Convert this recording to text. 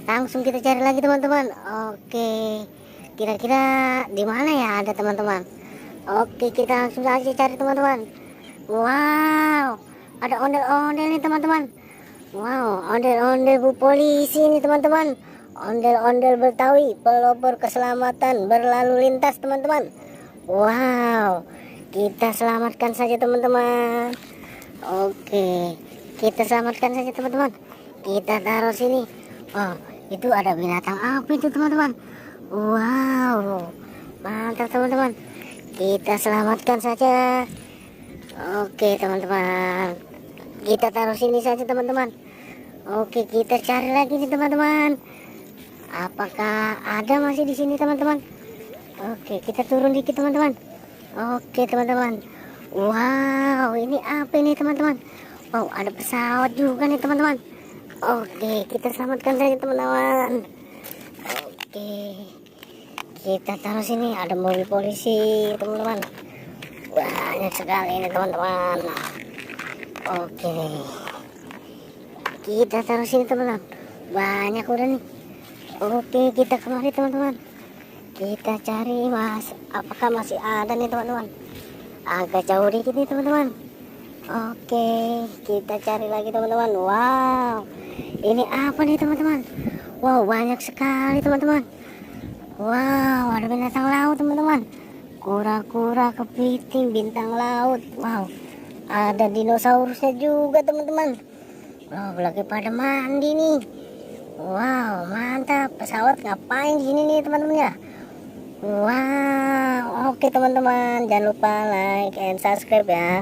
Langsung kita cari lagi teman-teman. Oke, kira-kira di mana ya ada teman-teman? Oke, kita langsung aja cari teman-teman. Wow, ada ondel-ondel nih teman-teman. Wow, ondel-ondel Bu Polisi nih teman-teman. Ondel-ondel Betawi, pelopor keselamatan berlalu lintas teman-teman. Wow, kita selamatkan saja teman-teman. Oke, kita selamatkan saja teman-teman. Kita taruh sini. Oh, itu ada binatang apa itu teman-teman? Wow, mantap teman-teman. Kita selamatkan saja. Oke teman-teman, kita taruh sini saja teman-teman. Oke, kita cari lagi nih teman-teman. Apakah ada masih di sini teman-teman? Oke, kita turun dikit teman-teman. Oke teman-teman. Wow, ini apa ini teman-teman? Wow, ada pesawat juga nih teman-teman. Oke, kita selamatkan saja teman-teman. Oke, kita taruh sini. Ada mobil polisi teman-teman. Banyak sekali ini teman-teman. Oke, kita taruh sini teman-teman. Banyak udah nih. Oke, kita kemari teman-teman. Kita cari apakah masih ada nih teman-teman. Agak jauh dikit nih teman-teman. Oke, kita cari lagi teman-teman. Wow, ini apa nih teman-teman? Wow, banyak sekali teman-teman. Wow, ada binatang laut teman-teman. Kura-kura, kepiting, bintang laut. Wow, ada dinosaurusnya juga teman-teman. Wow, lagi pada mandi nih. Wow, mantap. Pesawat ngapain di sini nih teman-teman ya? Wow, oke teman-teman, jangan lupa like and subscribe ya.